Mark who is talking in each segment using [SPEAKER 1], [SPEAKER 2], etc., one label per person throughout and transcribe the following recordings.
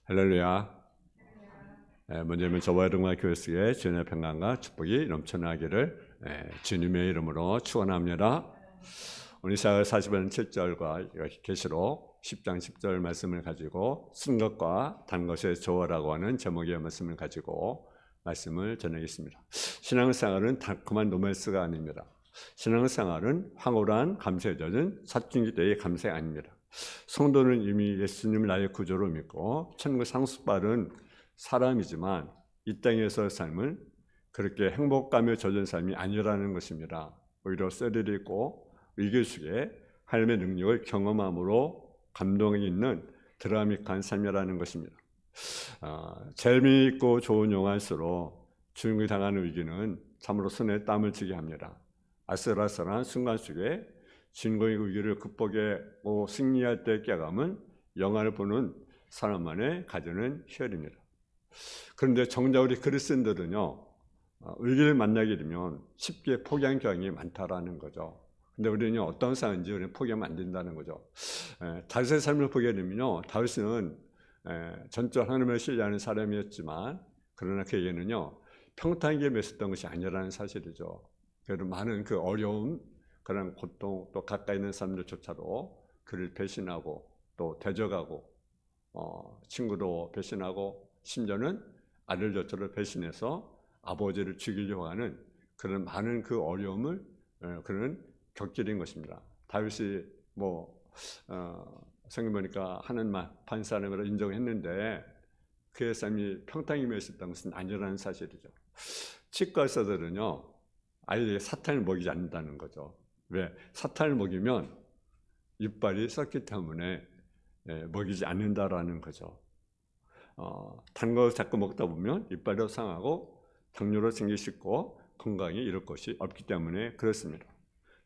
[SPEAKER 1] 할렐루야. 먼저 저와 여러분과 교회 속에 주님의 평강과 축복이 넘쳐나기를 주님의 이름으로 축원합니다. 오늘 이사야 40장 7절과 계시록 10장 10절 말씀을 가지고 쓴 것과 단 것의 조화라고 하는 제목의 말씀을 가지고 말씀을 전하겠습니다. 신앙생활은 달콤한 로맨스가 아닙니다. 신앙생활은 황홀한 감사에 젖은 사춘기 때의 감사가 아닙니다. 성도는 이미 예수님을 나의 구주로 믿고 천국 상속받은 사람이지만 이 땅에서 삶은 그렇게 행복감에 젖은 삶이 아니라는 것입니다. 오히려 스릴 있고 위기 속에 하나님의 능력을 경험함으로 감동이 있는 드라마틱한 삶이라는 것입니다. 재미있고 좋은 영화일수록 주인공이 당하는 위기는 참으로 손에 땀을 쥐게 합니다. 아슬아슬한 순간 속에 주인공의 위기를 극복하고 승리할 때의 깨감은 영화를 보는 사람만의 가지는 희열입니다. 그런데 정작 우리 그리스도인들은요, 위기를 만나게 되면 쉽게 포기하는 경향이 많다라는 거죠. 근데 우리는 어떤 상황인지 우리는 포기하면 안 된다는 거죠. 다윗의 삶을 보게 되면요, 다윗은 전적 하나님을 신뢰하는 사람이었지만 그러나 그에게는요 평탄하게 맺었던 것이 아니라는 사실이죠. 그래도 많은 그 어려움, 그런 고통, 또 가까이 있는 사람들조차도 그를 배신하고 또 대적하고 친구도 배신하고 심지어는 아들조차도 배신해서 아버지를 죽이려고 하는 그런 많은 그 어려움을 그는 겪게 된 것입니다. 다윗이 성경 보니까 하나님 판사님으로 인정했는데 그의 삶이 평탄하게 있었던 것은 아니라는 사실이죠. 치과 의사들은요 아예 사탄을 먹이지 않는다는 거죠. 왜? 사탄을 먹이면 이빨이 썩기 때문에 먹이지 않는다라는 거죠. 단 거 자꾸 먹다 보면 이빨이 상하고 당뇨로 생기기 쉽고 건강에 이를 것이 없기 때문에 그렇습니다.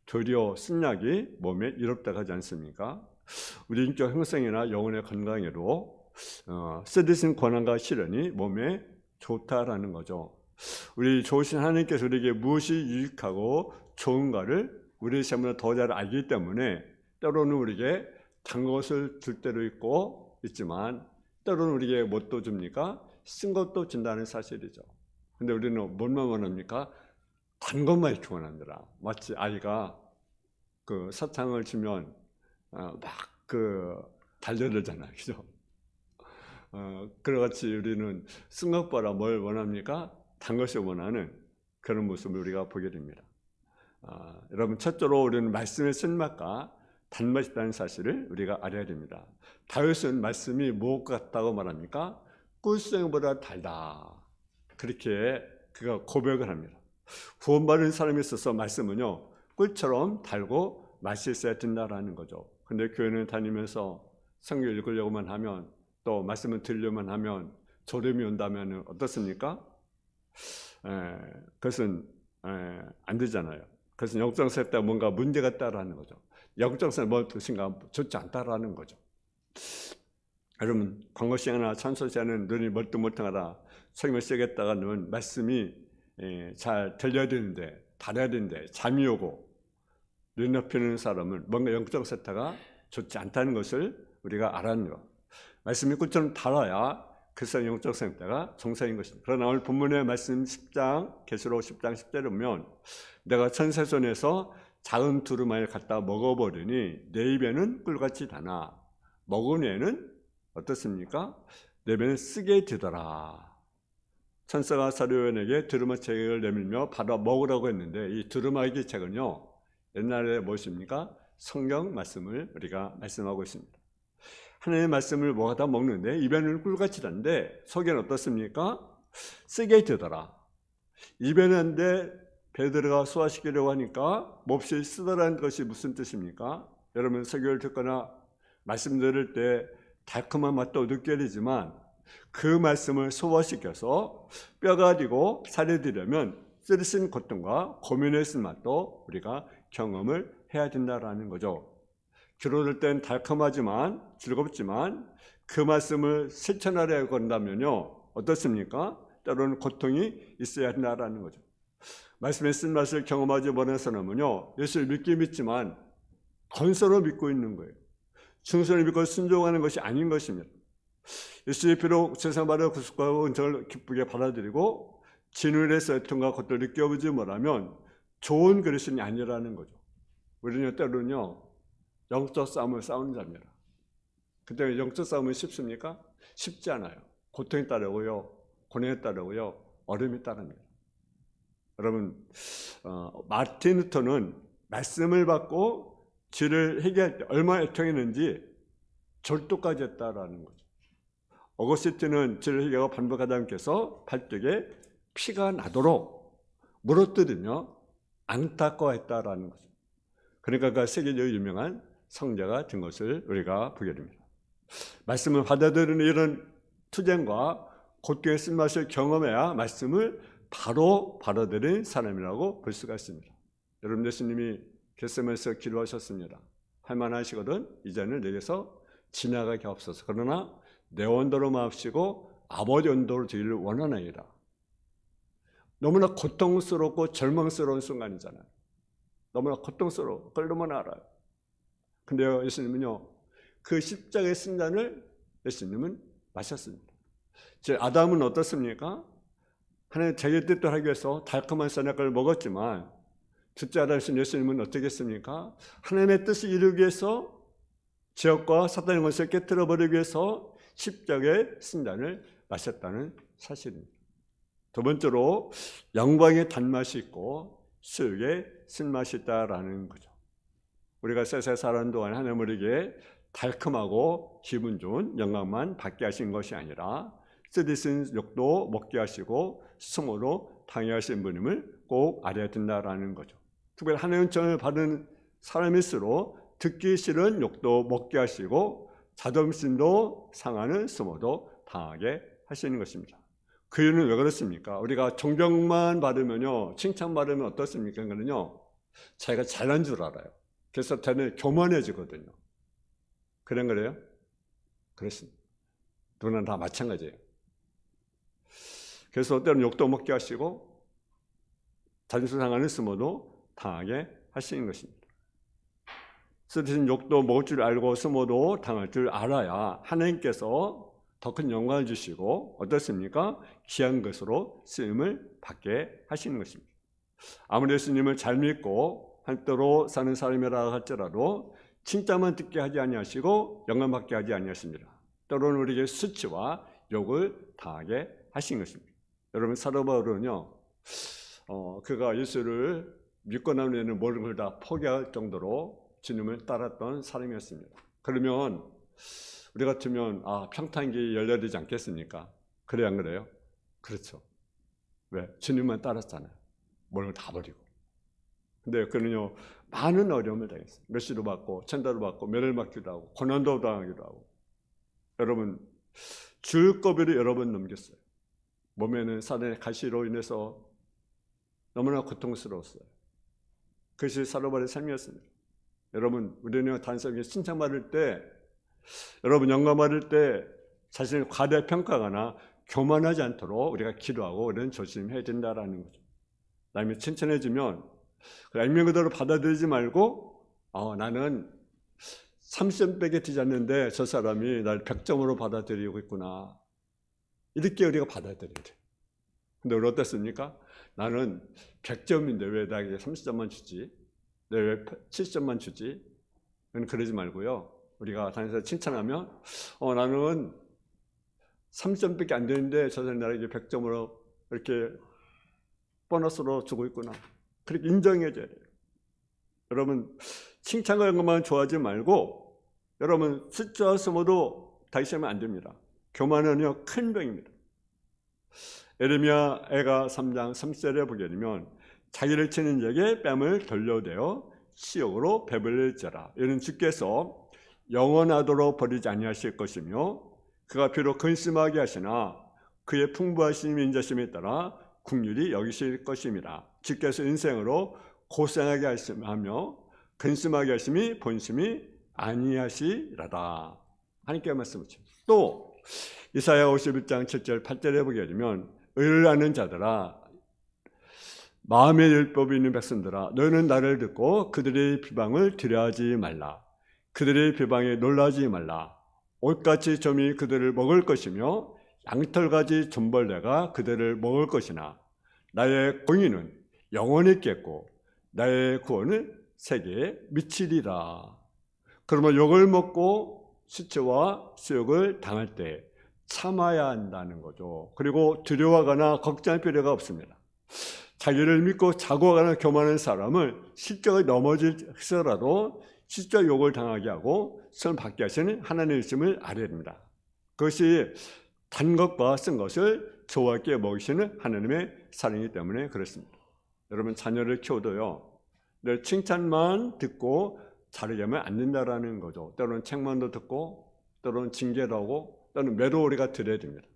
[SPEAKER 1] 도리어 쓴약이 몸에 이롭다고 하지 않습니까? 우리 인격 형성이나 영혼의 건강에도 쓰디쓴 권한과 시련이 몸에 좋다라는 거죠. 우리 좋으신 하나님께서 우리에게 무엇이 유익하고 좋은가를 우리 삶보다 더 잘 알기 때문에 때로는 우리에게 단 것을 줄 때도 있지만 때로는 우리에게 뭣도 줍니까? 쓴 것도 준다는 사실이죠. 근데 우리는 뭘만 원합니까? 단 것만 이렇게 원합니다. 마치 아이가 그 사탕을 주면 막 달려들잖아요. 그죠? 그같이 우리는 쓴 것보다 뭘 원합니까? 단 것을 원하는 그런 모습을 우리가 보게 됩니다. 여러분, 첫째로 우리는 말씀의 쓴맛과 단맛이 있다는 사실을 우리가 알아야 됩니다. 다윗은 말씀이 무엇 같다고 말합니까? 꿀송이보다 달다. 그렇게 그가 고백을 합니다. 구원받은 사람에 있어서 말씀은요 꿀처럼 달고 맛이 있어야 된다라는 거죠. 근데 교회는 다니면서 성경 읽으려고만 하면 또 말씀을 들으려만 하면 졸음이 온다면 어떻습니까? 그것은 안 되잖아요. 그래서 영적성에 따라 뭔가 문제가 있다라는 거죠. 영적성에 뭐 뜻인가 좋지 않다라는 거죠. 여러분, 광고 시간이나 찬송 시간은 눈이 멀뚱멀뚱하다 성경을 쓰겠다가 하면 말씀이 잘 들려야 되는데 달아야 되는데 잠이 오고 눈 높이는 사람은 뭔가 영적 세태가 좋지 않다는 것을 우리가 알아는 거. 말씀이 꿀처럼 달아야 그 사람 영적 상태가 정상인 것입니다. 그러나 오늘 본문의 말씀 10장 계시록 10장 10절에 보면 내가 천사 손에서 작은 두루마리를 갖다 먹어버리니 내 입에는 꿀같이 다나 먹은 애는 어떻습니까? 내 입에는 쓰게 되더라. 천사가 사도요한에게 두루마기 책을 내밀며 받아 먹으라고 했는데 이 두루마기 책은요 옛날에 무엇입니까? 성경 말씀을 우리가 말씀하고 있습니다. 하나님의 말씀을 먹어다 먹는데 입에는 꿀같이 단데 속에는 어떻습니까? 쓰게 되더라. 입에는 베드로가 소화시키려고 하니까 몹시 쓰더라는 것이 무슨 뜻입니까? 여러분 설교를 듣거나 말씀 들을 때 달콤한 맛도 느껴지지만 그 말씀을 소화시켜서 뼈가 되고 살이 되려면 쓰리쓴 고통과 고민의 쓴맛도 우리가 경험을 해야 된다라는 거죠. 귀로 들을 땐 달콤하지만 즐겁지만 그 말씀을 실천하려고 한다면요 어떻습니까? 때로는 고통이 있어야 한다라는 거죠. 말씀의 쓴맛을 경험하지 못한 사람은요 예수를 믿긴 믿지만 건설로 믿고 있는 거예요. 충성을 믿고 순종하는 것이 아닌 것입니다. 예수의 피로 세상바로 구속과 은총을 기쁘게 받아들이고 진울의 애통과 고통을 느껴보지 못하면 좋은 그리스도인이 아니라는 거죠. 우리는 때로는요 영적 싸움을 싸우는 자입니다. 근데 영적 싸움은 쉽습니까? 쉽지 않아요. 고통이 따르고요, 고뇌에 따르고요, 어려움이 따릅니다. 여러분, 마틴 루터는 말씀을 받고 죄를 해결할 때 얼마나 애통했는지 절도까지 했다라는 거죠. 어거스틴은 죄를 해결하고 반복하다 함께서 발등에 피가 나도록 물어뜯으며 안타까워했다라는 거죠. 그러니까 그 세계적으로 유명한 성자가 된 것을 우리가 보게 됩니다. 말씀을 받아들이는 이런 투쟁과 고통의 쓴맛을 경험해야 말씀을 바로 받아들인 사람이라고 볼 수가 있습니다. 여러분, 예수님이 겟세마네에서 기도하셨습니다. 할만하시거든 이제는 내게서 지나가게 하옵소서. 그러나 내 원대로 마옵시고 아버지 원대로 되기를 원하나이다. 너무나 고통스럽고 절망스러운 순간이잖아요. 너무나 고통스러워. 그걸 너무나 알아요. 근데요, 예수님은요, 그 십자가의 순간을 예수님은 마셨습니다. 제 아담은 어떻습니까? 하나님 자기 뜻대로 하기 위해서 달콤한 선악과를 먹었지만 둘째 아담이신 예수님은 어떻게 했습니까? 하나님의 뜻을 이루기 위해서 죄악과 사탄의 것을 깨뜨려 버리기 위해서 십자가의 순간을 마셨다는 사실입니다. 두 번째로 영광의 단맛이 있고 수육의 쓴맛이 있다라는 거죠. 우리가 세상에 사는 동안 하나님 우리에게 달콤하고 기분 좋은 영광만 받게 하신 것이 아니라 쓰디쓴 욕도 먹게 하시고 수모로 당해하신 분임을 꼭 알아야 된다라는 거죠. 특별히 하나님의 은총을 받은 사람일수록 듣기 싫은 욕도 먹게 하시고 자존심도 상하는 수모도 당하게 하시는 것입니다. 그 이유는 왜 그렇습니까? 우리가 존경만 받으면요, 칭찬받으면 어떻습니까? 그거는요, 자기가 잘난 줄 알아요. 그래서 되는 교만해지거든요. 그런 거래요? 그렇습니다. 누구나 다 마찬가지예요. 그래서 때로는 욕도 먹게 하시고 자존심 상하는 수모도 당하게 하시는 것입니다. 쓰디쓴 욕도 먹을 줄 알고 수모도 당할 줄 알아야 하나님께서 더 큰 영광을 주시고 어떻습니까? 귀한 것으로 쓰임을 받게 하시는 것입니다. 아무리 예수님을 잘 믿고 한때로 사는 사람이라 할지라도 칭찬만 듣게 하지 아니하시고 영광 받게 하지 아니하십니다. 때로는 우리에게 수치와 욕을 당하게 하신 것입니다. 여러분, 사도 바울은요, 그가 예수를 믿고 난 후에는 모든 걸 다 포기할 정도로 주님을 따랐던 사람이었습니다. 그러면 우리 같으면 평탄기 열려야 되지 않겠습니까? 그래야 안 그래요? 그렇죠. 왜? 주님만 따랐잖아요. 모든 걸 다 버리고. 근데 그는요, 많은 어려움을 당했어요. 멸시도 받고 천대도 받고 매를 맞기도 하고 고난도 당하기도 하고. 여러분, 줄거비를 여러 번 넘겼어요. 몸에는 사단의 가시로 인해서 너무나 고통스러웠어요. 그것이 사도 바울의 삶이었습니다. 여러분, 우리는 단순히 칭찬받을 때, 여러분 영광받을 때 자신을 과대평가하거나 교만하지 않도록 우리가 기도하고 우리는 조심해야 된다라는 거죠. 남이 칭찬해주면 액면 그대로 받아들이지 말고 나는 30점밖에 되지 않는데 저 사람이 날 100점으로 받아들이고 있구나, 이렇게 우리가 받아들여야 돼요. 근데 우리 어떻습니까? 나는 100점인데 왜 나에게 30점만 주지? 왜 70점만 주지? 그러지 말고요, 우리가 다니면서 칭찬하면 나는 30점밖에 안 되는데 저 사람이 나에게 100점으로 이렇게 보너스로 주고 있구나, 그렇게 인정해줘야 돼요. 여러분, 칭찬과 영광만 좋아하지 말고 여러분 수치와 수모도 다시하면 안 됩니다. 교만은요 큰 병입니다. 에레미야 애가 3장 3절에 보게 되면 자기를 치는 자에게 뺨을 돌려대어 시욕으로 배불릴지라. 이는 주께서 영원하도록 버리지 아니하실 것이며 그가 비록 근심하게 하시나 그의 풍부하신 인자심에 따라 긍휼히 여기실 것임이라. 주께서 인생으로 고생하게 하시며 근심하게 하심이 본심이 아니하시라다. 하나님께 말씀하십니다. 또 이사야 51장 7절 8절에 보게 되면 의를 아는 자들아, 마음의 율법이 있는 백성들아, 너희는 나를 듣고 그들의 비방을 두려워하지 말라. 그들의 비방에 놀라지 말라. 옷같이 점이 그들을 먹을 것이며 양털같이 존벌레가 그들을 먹을 것이나 나의 공의는 영원히 있겠고 나의 구원은 세계에 미치리라. 그러면 욕을 먹고 수치와 수욕을 당할 때 참아야 한다는 거죠. 그리고 두려워하거나 걱정할 필요가 없습니다. 자기를 믿고 자고하거나 교만한 사람을 실제로 넘어질지라도 실제 욕을 당하게 하고 시험을 받게 하시는 하나님의 있음을 알아야 됩니다. 그것이 단 것과 쓴 것을 교활하게 먹이시는 하나님의 사랑이기 때문에 그렇습니다. 여러분 자녀를 키워도요, 늘 칭찬만 듣고 자르게 하면 안 된다라는 거죠. 때로는 책만도 듣고 때로는 징계도 하고 때로는 매도우리가 들어야 됩니다.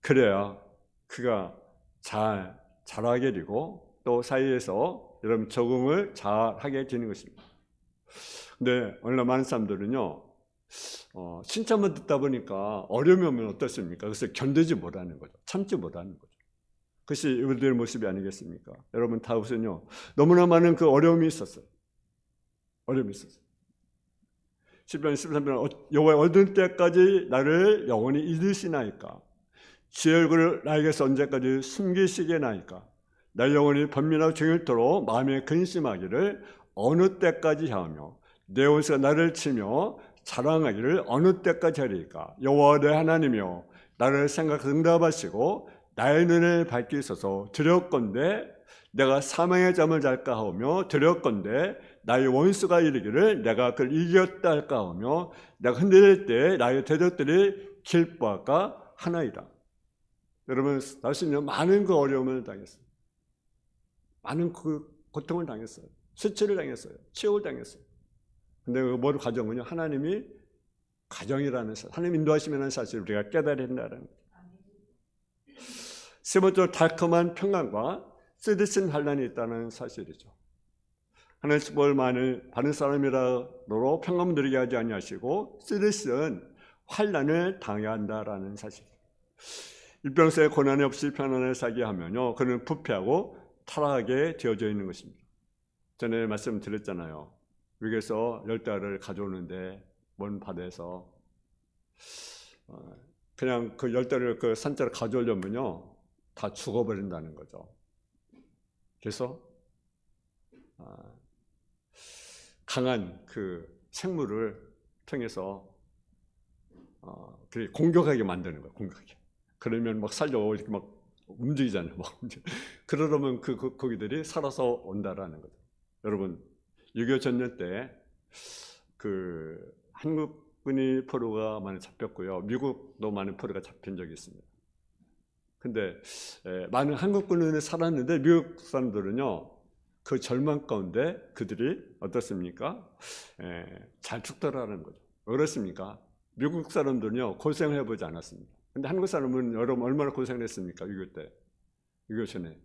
[SPEAKER 1] 그래야 그가 잘 자라게 되고 또 사이에서 여러분 적응을 잘 하게 되는 것입니다. 근데 오늘 많은 사람들은요, 칭찬만 듣다 보니까 어려움이 오면 어떻습니까? 그래서 견디지 못하는 거죠. 참지 못하는 거죠. 그것이 우리들의 모습이 아니겠습니까? 여러분 다윗은요, 너무나 많은 그 어려움이 있었어요. 어려움이 있었어요. 10편 13편 여호와 얻을 때까지 나를 영원히 잊으시나이까? 주의 얼굴을 나에게서 언제까지 숨기시게나이까? 나 영원히 번민하고 종일토록 마음에 근심하기를 어느 때까지 하며 내 원수가 나를 치며 자랑하기를 어느 때까지 하리까? 여호와 내 하나님이여 나를 생각 응답하시고 나의 눈을 밝히소서. 두렵건대 내가 사망의 잠을 잘까 하오며 두렵건대 나의 원수가 이르기를 내가 그를 이겼다 할까 하오며 내가 흔들릴 때 나의 대적들이 기뻐할까 하나이다. 여러분 다윗은요 많은 그 어려움을 당했어요. 많은 그 고통을 당했어요. 수치를 당했어요. 치욕을 당했어요. 근데 뭐를 가져오면요 하나님이 가정이라는 사실, 하나님 인도하시면은 사실 우리가 깨달아야 된다는 거예요. 세 번째로 달콤한 평강과 쓰디쓴 환난이 있다는 사실이죠. 하나님 축복을 받는 사람이라도 평강 누리게 하지 아니하시고 쓰디쓴 환난을 당해야 한다라는 사실. 일평생 고난이 없이 편안하게 살게 하면요 그는 부패하고 타락하게 되어져 있는 것입니다. 전에 말씀드렸잖아요. 위에서 10달을 가져오는데 먼 바다에서 그냥 그 10달을 그 산자를 가져오려면요 다 죽어버린다는 거죠. 그래서 강한 그 생물을 통해서 공격하게 만드는 거예요. 공격하게. 그러면 막 살려고 이렇게 막 움직이잖아요. 막 그러면 그 고기들이 살아서 온다라는 거죠. 여러분 6.25 전쟁 때 그 한국군이 포로가 많이 잡혔고요. 미국도 많은 포로가 잡힌 적이 있습니다. 근데 많은 한국군은 살았는데 미국 사람들은요 그 절망 가운데 그들이 어떻습니까? 잘 죽더라는 거죠. 왜 그렇습니까? 미국 사람들은요 고생을 해보지 않았습니다. 근데 한국 사람은 여러분 얼마나 고생을 했습니까? 6.25 때, 6.25 전에.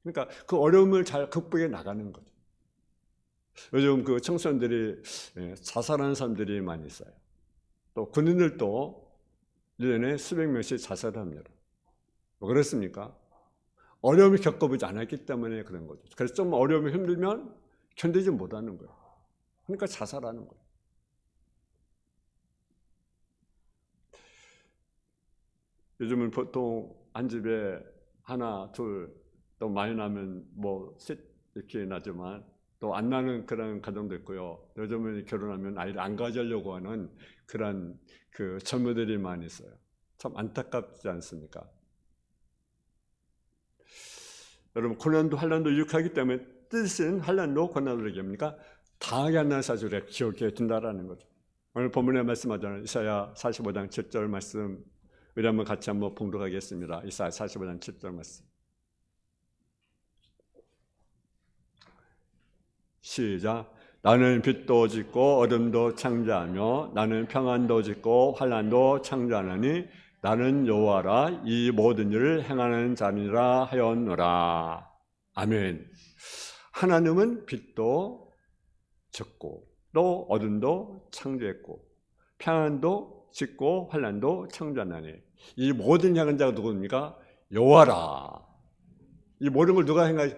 [SPEAKER 1] 그러니까 그 어려움을 잘 극복해 나가는 거죠. 요즘 그 청소년들이 자살하는 사람들이 많이 있어요. 또 군인들도 1년에 수백 명씩 자살을 합니다. 왜 그렇습니까? 어려움을 겪어보지 않았기 때문에 그런 거죠. 그래서 좀 어려움이 힘들면 견디지 못하는 거예요. 그러니까 자살하는 거예요. 요즘은 보통 한 집에 하나, 둘, 또 많이 나면 뭐 셋 이렇게 나지만 또 안 나는 그런 가정도 있고요. 요즘은 결혼하면 아이를 안 가지려고 하는 그런 그 젊은이들이 많이 있어요. 참 안타깝지 않습니까? 여러분 고난도 환난도 유혹하기 때문에 뜻은 환난도 고난도 얘기합니까? 당하게 한다는 사실을 기억해 둔다라는 거죠. 오늘 본문에 말씀하잖아요. 이사야 45장 7절 말씀 우리 한번 같이 한번 봉독하겠습니다. 이사야 45장 7절 말씀. 시작. 나는 빛도 짓고 어둠도 창조하며 나는 평안도 짓고 환난도 창조하느니 나는 여호와라 이 모든 일을 행하는 자니라 하였노라. 아멘. 하나님은 빛도 짓고 또 어둠도 창조했고 평안도 짓고 환난도 창조하나니 이 모든 행하는 자가 누구입니까? 여호와라. 이 모든 걸 누가 행하시?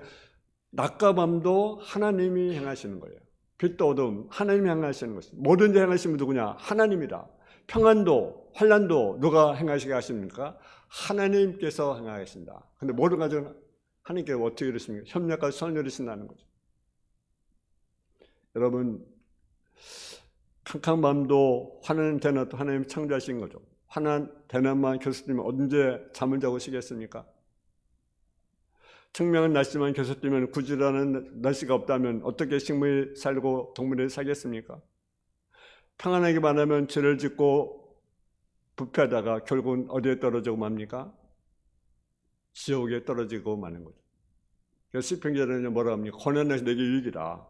[SPEAKER 1] 낮과 밤도 하나님이 행하시는 거예요. 빛도 어둠 하나님이 행하시는 것입니다. 뭐든지 행하시는 분 누구냐? 하나님이다. 평안도 환난도 누가 행하시게 하십니까? 하나님께서 행하신다. 근데 모든 가정 하나님께서 어떻게 이러십니까? 협력과 선을 이루신다는 거죠. 여러분, 캄캄한 밤도 환난 대낮도 하나님이 창조하신 거죠. 환난 대낮만 교수님은 언제 잠을 자고 쉬겠습니까? 청명한 날씨만 계속되면 구질하는 날씨가 없다면 어떻게 식물이 살고 동물이 살겠습니까? 평안하게 말하면 죄를 짓고 부패하다가 결국은 어디에 떨어지고 맙니까? 지옥에 떨어지고 마는 거죠. 그래서 시편기자는 뭐라 합니까? 고난의 날이 내게 유익이다.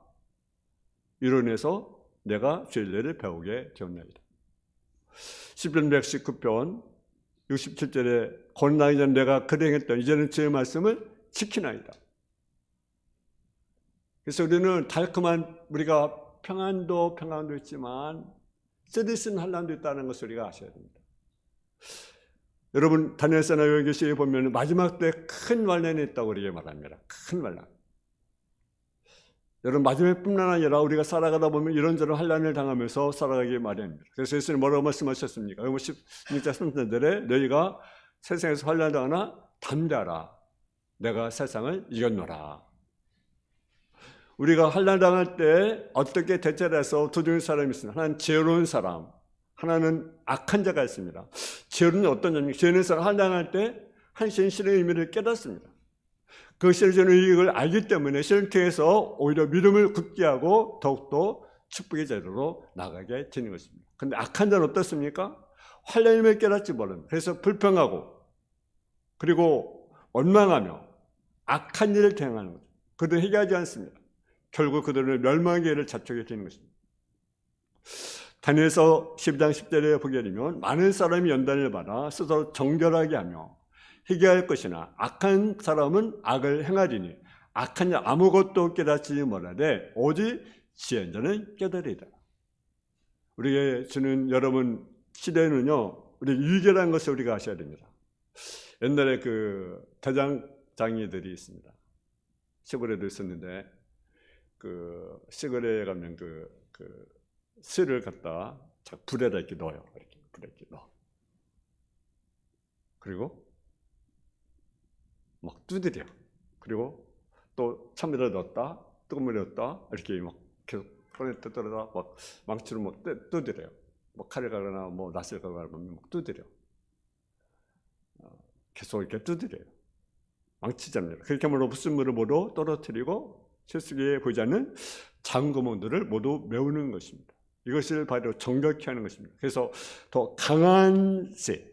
[SPEAKER 1] 이로 인해서 내가 죄를 배우게 되었나이다. 시편 119편 67절에 고난하기 전에 내가 그래 행했던 이제는 주의 말씀을 지키나이다. 그래서 우리는 달콤한 우리가 평안도 있지만 쓰디쓴 환난도 있다는 것을 우리가 아셔야 됩니다. 여러분 다니엘서나 요한계시에 보면 마지막 때 큰 환난이 있다고 우리에게 말합니다. 큰 환난. 여러분 마지막뿐만 아니라 우리가 살아가다 보면 이런저런 환난을 당하면서 살아가기 마련입니다. 그래서 예수님 뭐라고 말씀하셨습니까? 16장 3절에 너희가 세상에서 환난을 당하나 담대하라. 내가 세상을 이겼노라. 우리가 환난 당할 때 어떻게 대처를 해서 두 종의 사람이 있습니다. 하나는 지혜로운 사람, 하나는 악한 자가 있습니다. 지혜로운 어떤 자입니까? 지혜로운 사람 환난 당할 때 한시는 신의 의미를 깨닫습니다. 그 실존의 이익을 알기 때문에 신을 통해서 오히려 믿음을 굳게 하고 더욱더 축복의 자리로 나가게 되는 것입니다. 그런데 악한 자는 어떻습니까? 환난임을 깨닫지 못합니다. 그래서 불평하고 그리고 원망하며 악한 일을 행하는 거죠. 그들은 회개하지 않습니다. 결국 그들은 멸망의 길을 자초게 되는 것입니다. 다니엘서 12장 10절에 보게 되면 많은 사람이 연단을 받아 스스로 정결하게 하며 회개할 것이나 악한 사람은 악을 행하리니 악한 자 아무것도 깨닫지 못하되 오직 지혜한 자는 깨달으리라. 우리에게 주는 여러분 시대는요, 우리 유익이라는 것을 우리가 아셔야 됩니다. 옛날에 그 대장장이들이 있습니다. 시골에도 있었는데 그 시골에 가면 그 실을 갖다 불에다 이렇게 넣어요. 이렇게 불에 이렇게 넣어. 그리고 막 두드려. 그리고 또 찬물에 넣었다, 뜨거운 물에 넣었다 이렇게 막 계속 꺼냈다 떨어다 막 망치로 막 두드려요. 뭐 칼을 가거나 뭐 낫을 가거나 막 두드려. 계속 이렇게 두드려요. 망치잖아요. 그렇게 하면 없음물을 모두 떨어뜨리고 실수기에 보이지 않는 작은 구멍들을 모두 메우는 것입니다. 이것을 바로 정결케 하는 것입니다. 그래서 더 강한 쇠,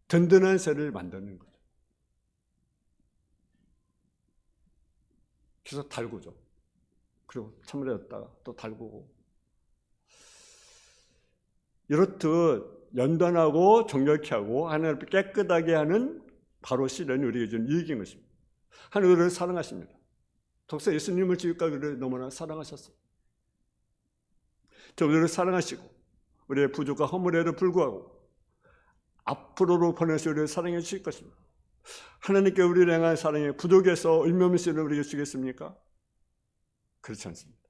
[SPEAKER 1] 든든한 쇠를 만드는 거죠. 그래서 달구죠. 그리고 찬물에 넣었다가 또 달구고. 이렇듯 연단하고 정결케 하고 하나님을 깨끗하게 하는 바로 시련이 우리에게 준 이익인 것입니다. 하나님 우리를 사랑하십니다. 독사 예수님을 지금까지 우리를 너무나 사랑하셨어요. 저 우리를 사랑하시고 우리의 부족과 허물에도 불구하고 앞으로도 보내서 우리를 사랑해 주실 것입니다. 하나님께 우리를 향한 사랑에 부족해서 의미없는 시련을 우리에게 주겠습니까? 그렇지 않습니다.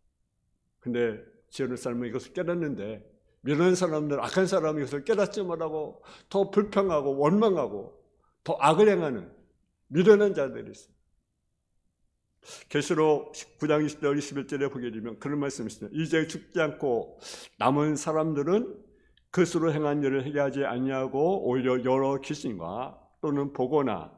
[SPEAKER 1] 근데 지혜로운 사람은 이것을 깨닫는데 미련한 사람들, 악한 사람은 이것을 깨닫지 못하고 더 불평하고 원망하고 더 악을 행하는 미련한 자들이 있습니다. 계시록 9장 20절 21절에 보게 되면 그런 말씀이 있습니다. 이제 죽지 않고 남은 사람들은 그스로 행한 일을 회개하지 아니하고 오히려 여러 귀신과 또는 보거나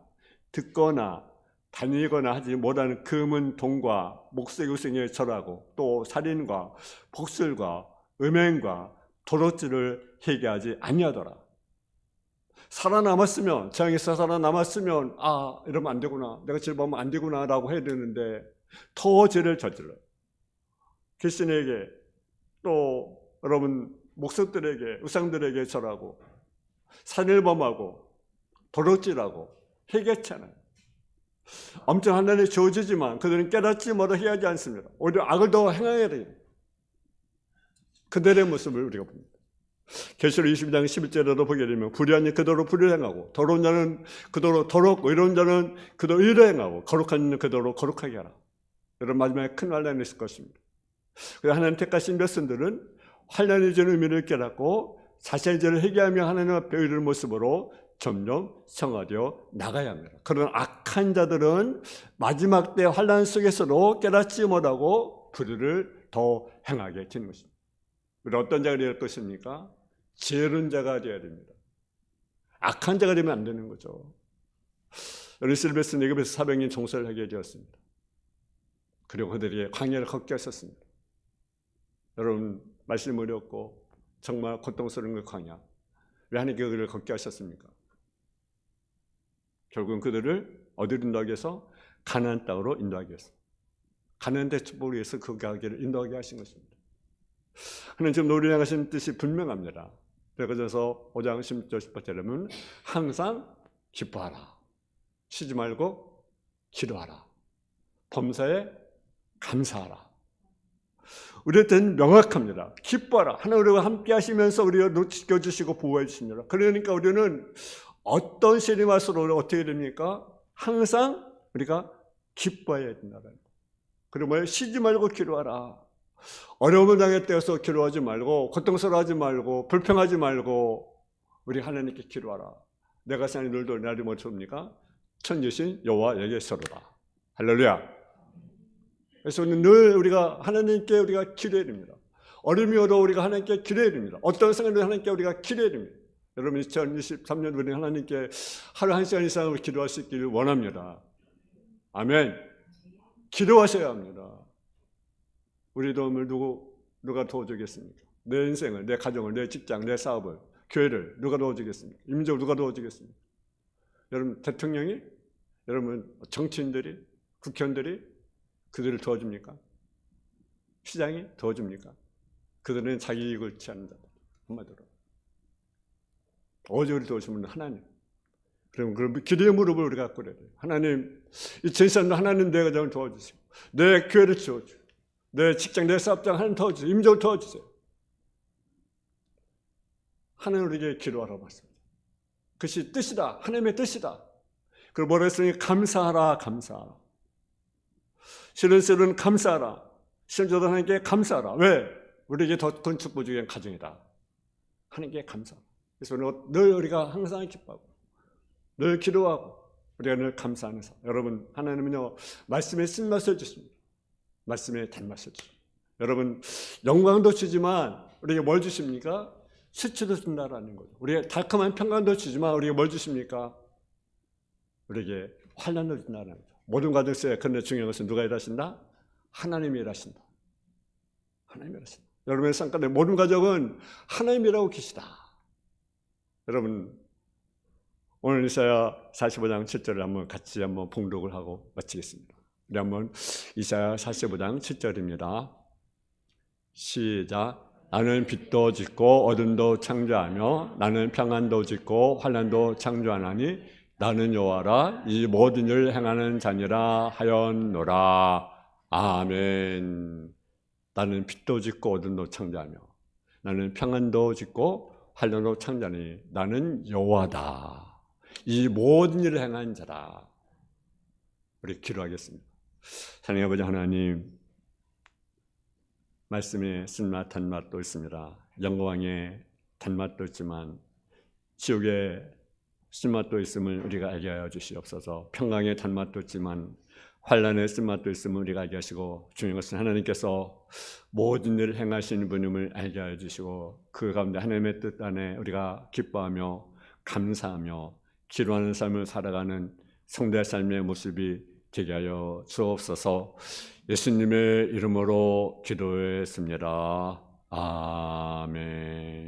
[SPEAKER 1] 듣거나 다니거나 하지 못하는 금은 돈과 목색우승에 절하고 또 살인과 복술과 음행과 도둑질을 회개하지 아니하더라. 살아남았으면, 재앙에서 살아남았으면 이러면 안 되구나, 내가 죄를 범하면 안 되구나 라고 해야 되는데 더 죄를 저질러요. 귀신에게 또 여러분 목석들에게 우상들에게 절하고 살인을 범하고 도둑질하고 회개치 않아요. 엄청 하나님이 주어지지만 그들은 깨닫지 못하고 회개하지 않습니다. 오히려 악을 더 행해야 돼요. 그들의 모습을 우리가 봅니다. 계시록 22장 11절에도 보게 되면 불의한 자 그대로 불의를 행하고 더러운 자는 그대로 더럽고 의로운 자는 그대로 의를 행하고 거룩한 자는 그대로 거룩하게 하라. 여러분 마지막에 큰 환난이 있을 것입니다. 그래서 하나님 택하신 백성들은 환난이 주는 의미를 깨닫고 자신의 죄를 회개하며 하나님 앞에 의를 모습으로 점점 성화되어 나가야 합니다. 그런 악한 자들은 마지막 때 환난 속에서도 깨닫지 못하고 불의를 더 행하게 되는 것입니다. 우리 어떤 자가 될 것입니까? 게으른 자가 되어야 됩니다. 악한 자가 되면 안 되는 거죠. 이스라엘에서 애굽에서 400년 종살이를 하게 되었습니다. 그리고 그들이 광야를 걷게 하셨습니다. 여러분 말씀이 어렵고 정말 고통스러운 그 광야, 왜 하나님께서 그들을 걷게 하셨습니까? 결국은 그들을 어디로 인도하기 위해서? 가나안 땅으로 인도하기 위해서, 가나안 대축복을 위해서 그 가기를 인도하게 하신 것입니다. 하나님 지금 우리를 향하신 뜻이 분명합니다. 그래서 5장 10절 18절에는 항상 기뻐하라, 쉬지 말고 기도하라, 범사에 감사하라. 우리한테는 명확합니다. 기뻐하라. 하나님 우리와 함께 하시면서 우리를 지켜주시고 보호해 주십니다. 그러니까 우리는 어떤 시련이 와서도 어떻게 됩니까? 항상 우리가 기뻐해야 된다. 그러면 쉬지 말고 기도하라. 어려움을 당할 때여서 기도하지 말고, 고통스러워하지 말고, 불평하지 말고 우리 하나님께 기도하라. 내가 사는 일도 나를 못 줍니까? 천지신 여호와에게 서로라. 할렐루야. 그래서 늘 우리가 하나님께 우리가 기도해야 됩니다. 어려움이 오도 우리가 하나님께 기도해야 됩니다. 어떤 상황도 하나님께 우리가 기도해야 됩니다. 여러분 2023년 우리 하나님께 하루 1시간 이상을 기도할 수 있기를 원합니다. 아멘. 기도하셔야 합니다. 우리 도움을 누가 도와주겠습니까? 내 인생을, 내 가정을, 내 직장, 내 사업을, 교회를 누가 도와주겠습니까? 민족을 누가 도와주겠습니까? 여러분 대통령이, 여러분 정치인들이, 국회의원들이 그들을 도와줍니까? 시장이 도와줍니까? 그들은 자기 이익을 취한다. 한마디로. 오직 우리 도와주면 하나님. 그럼 기도의 무릎을 우리가 꿇어야 돼요. 하나님, 이 전선도 하나님 내 가정을 도와주시고, 내 교회를 도와주시고, 내 직장, 내 사업장 하나님 도와주세요. 임종을 도와주세요. 하나님 우리에게 기도하라고 말씀합니다. 그것이 뜻이다. 하나님의 뜻이다. 그리고 뭐라 했으니 감사하라, 감사하라. 시련스러운 감사하라. 시험자도 하나님께 감사하라. 왜? 우리에게 더 큰 축복 주기 위한 가정이다. 하나님께 감사하라. 그래서 늘 우리가 항상 기뻐하고 늘 기도하고 우리가 늘 감사하는 사. 여러분 하나님은요 말씀에 쓴맛을 주십니다. 말씀에 단맛을 주십니다. 여러분 영광도 주지만 우리에게 뭘 주십니까? 수치도 준다라는 거죠. 우리에게 달콤한 평강도 주지만 우리에게 뭘 주십니까? 우리에게 환난도 준다는 거죠. 모든 가정에 그런데 중요한 것은 누가 일하신다? 하나님이 일하신다. 하나님이 일하신다. 여러분의 삶 가운데 모든 가정은 하나님이라고 계시다. 여러분 오늘 이사야 45장 7절을 한번 같이 한번 봉독을 하고 마치겠습니다. 우리 한번 이사야 45장 7절입니다. 시작. 나는 빛도 짓고 어둠도 창조하며 나는 평안도 짓고 환난도 창조하나니 나는 여호와라 이 모든 일을 행하는 자니라 하였노라. 아멘. 나는 빛도 짓고 어둠도 창조하며 나는 평안도 짓고 환난도 창조하니 나는 여호와다. 이 모든 일을 행한 자라. 우리 기도하겠습니다. 하나님 아버지 하나님, 말씀에 쓴맛 단맛도 있습니다. 영광의 단맛도 있지만 지옥의 쓴맛도 있음을 우리가 알게 하여 주시옵소서. 평강의 단맛도 있지만 환난의 쓴맛도 있음을 우리가 알게 하시고, 중요한 것은 하나님께서 모든 일을 행하시는 분임을 알게 하여 주시고, 그 가운데 하나님의 뜻 안에 우리가 기뻐하며 감사하며 기도하는 삶을 살아가는 성도의 삶의 모습이 되게 하여 주옵소서. 예수님의 이름으로 기도했습니다. 아멘.